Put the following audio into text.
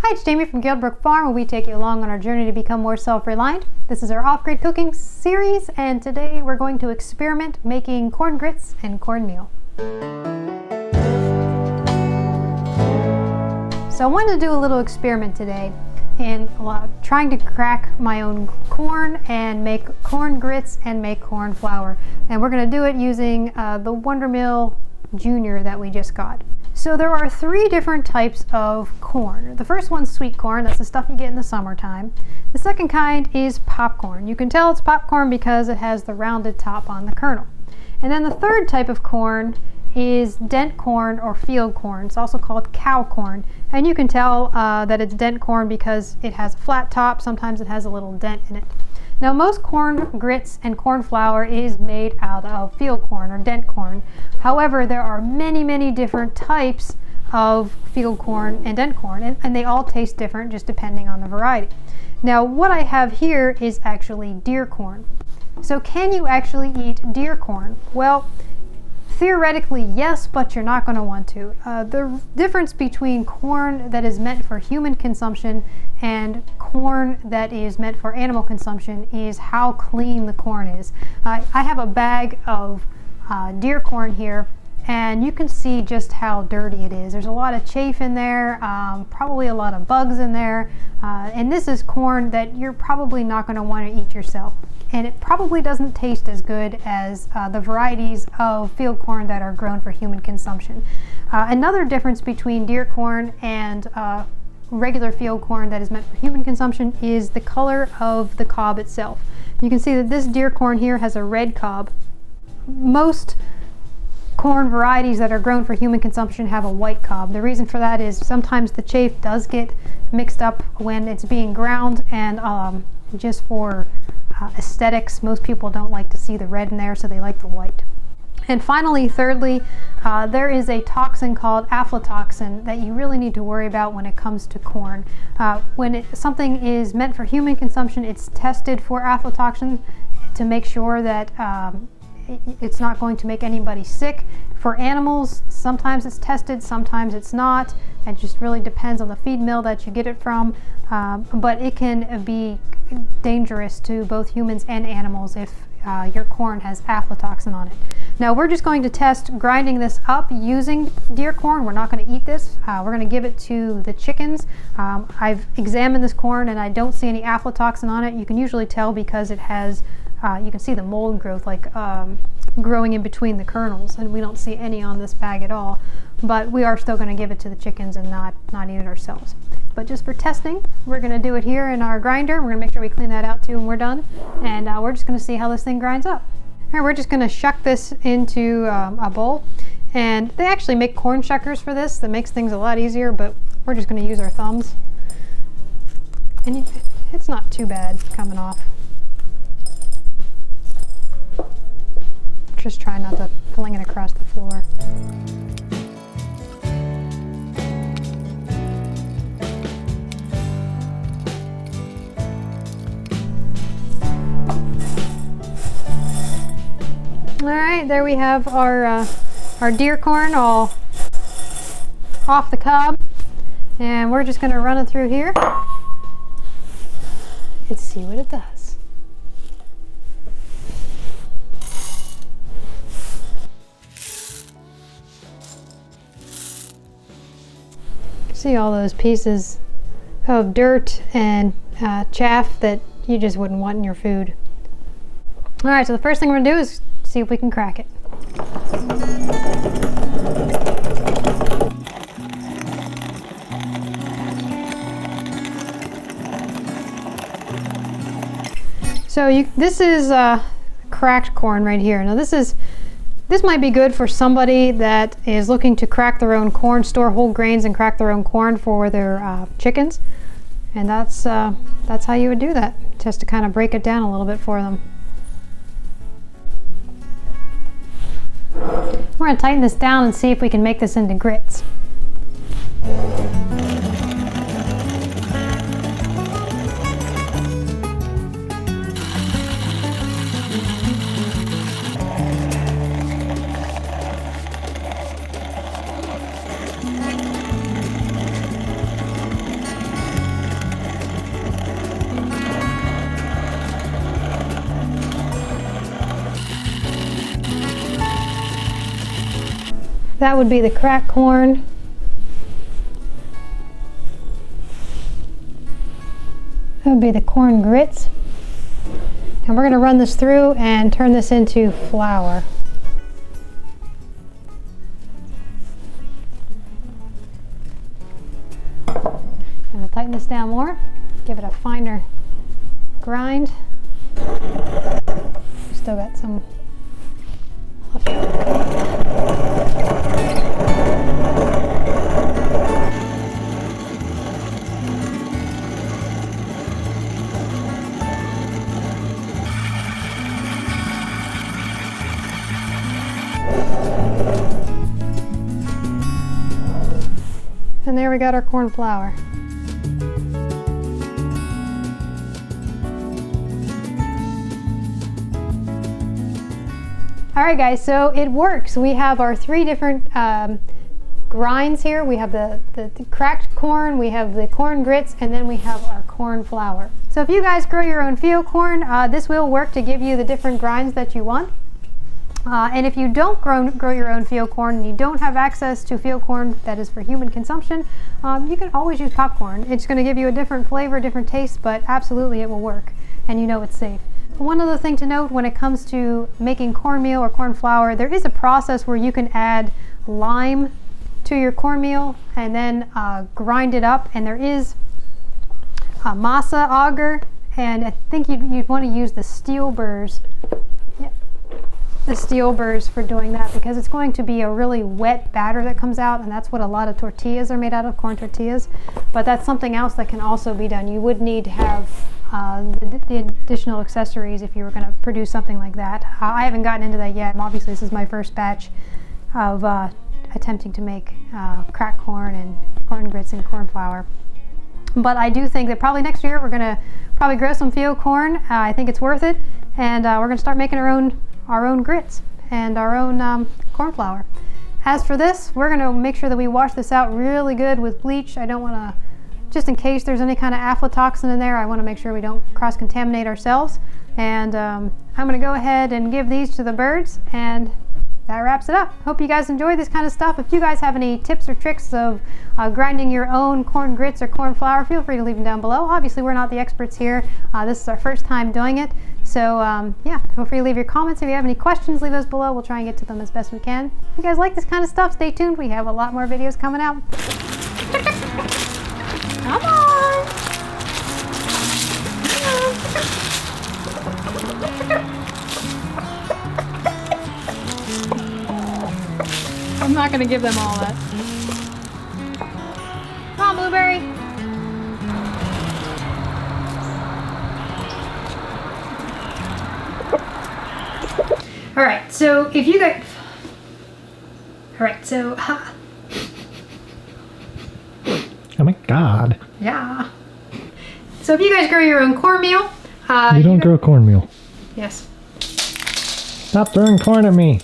Hi, it's Jamie from Guildbrook Farm, where we take you along on our journey to become more self-reliant. This is our off-grid cooking series, and today we're going to experiment making corn grits and cornmeal. So I wanted to do a little experiment today in trying to crack my own corn and make corn grits and make corn flour. And we're going to do it using the Wondermill Junior that we just got. So there are three different types of corn. The first one's sweet corn. That's the stuff you get in the summertime. The second kind is popcorn. You can tell it's popcorn because it has the rounded top on the kernel. And then the third type of corn is dent corn or field corn. It's also called cow corn. And you can tell that it's dent corn because it has a flat top. Sometimes it has a little dent in it. Now, most corn grits and corn flour is made out of field corn or dent corn. However, there are many different types of field corn and dent corn, and they all taste different just depending on the variety. Now, what I have here is actually deer corn. So can you actually eat deer corn? Well, theoretically, yes, but you're not going to want to. The difference between corn that is meant for human consumption and corn that is meant for animal consumption is how clean the corn is. I have a bag of deer corn here, and you can see just how dirty it is. There's a lot of chaff in there, probably a lot of bugs in there, and this is corn that you're probably not going to want to eat yourself. And it probably doesn't taste as good as the varieties of field corn that are grown for human consumption. Another difference between deer corn and regular field corn that is meant for human consumption is the color of the cob itself. You can see that this deer corn here has a red cob. Most corn varieties that are grown for human consumption have a white cob. The reason for that is sometimes the chaff does get mixed up when it's being ground, and just for aesthetics, most people don't like to see the red in there, so they like the white. And finally, thirdly, there is a toxin called aflatoxin that you really need to worry about when it comes to corn. When something is meant for human consumption, it's tested for aflatoxin to make sure that it's not going to make anybody sick. For animals, sometimes it's tested, sometimes it's not. It just really depends on the feed mill that you get it from. But it can be dangerous to both humans and animals if your corn has aflatoxin on it. Now, we're just going to test grinding this up using deer corn. We're not going to eat this. We're going to give it to the chickens. I've examined this corn and I don't see any aflatoxin on it. You can usually tell because it has, you can see the mold growth growing in between the kernels, and we don't see any on this bag at all. But we are still going to give it to the chickens and not eat it ourselves. But just for testing, we're going to do it here in our grinder. We're going to make sure we clean that out too when we're done. And we're just going to see how this thing grinds up. All right, we're just going to shuck this into a bowl. And they actually make corn shuckers for this. That makes things a lot easier, but we're just going to use our thumbs. And it's not too bad coming off. Just try not to fling it across the floor. All right, there we have our deer corn all off the cob, and we're just going to run it through here and see what it does. See all those pieces of dirt and chaff that you just wouldn't want in your food. All right, so the first thing we're going to do is see if we can crack it. So this is cracked corn right here. Now this might be good for somebody that is looking to crack their own corn, store whole grains and crack their own corn for their chickens. And that's how you would do that, just to kind of break it down a little bit for them. We're going to tighten this down and see if we can make this into grits. That would be the cracked corn. That would be the corn grits. And we're going to run this through and turn this into flour. I'm going to tighten this down more, give it a finer grind. Still got some left over. And there we got our corn flour. All right guys, so it works. We have our 3 different grinds here. We have the cracked corn, we have the corn grits, and then we have our corn flour. So if you guys grow your own field corn, this will work to give you the different grinds that you want. And if you don't grow your own field corn and you don't have access to field corn that is for human consumption, you can always use popcorn. It's going to give you a different flavor, different taste, but absolutely it will work, and you know it's safe. One other thing to note when it comes to making cornmeal or corn flour, there is a process where you can add lime to your cornmeal and then grind it up, and there is a masa auger, and I think you'd want to use the steel burrs. The steel burrs for doing that, because it's going to be a really wet batter that comes out, and that's what a lot of tortillas are made out of, corn tortillas. But that's something else that can also be done. You would need to have the additional accessories if you were going to produce something like that. I haven't gotten into that yet. Obviously this is my first batch of attempting to make cracked corn and corn grits and corn flour. But I do think that probably next year we're going to probably grow some field corn. I think it's worth it, and we're going to start making our own grits and our own corn flour. As for this, we're going to make sure that we wash this out really good with bleach. I don't want to, just in case there's any kind of aflatoxin in there, I want to make sure we don't cross-contaminate ourselves. And I'm going to go ahead and give these to the birds, and that wraps it up. Hope you guys enjoy this kind of stuff. If you guys have any tips or tricks of grinding your own corn grits or corn flour, feel free to leave them down below. Obviously we're not the experts here. This is our first time doing it. So yeah, feel free to leave your comments. If you have any questions, leave those below. We'll try and get to them as best we can. If you guys like this kind of stuff, stay tuned. We have a lot more videos coming out. Come on! I'm not going to give them all that. Come on, Blueberry! Alright, so if you guys... Alright, so... Oh my god. Yeah. So if you guys grow your own cornmeal... you don't grow cornmeal. Yes. Stop throwing corn at me.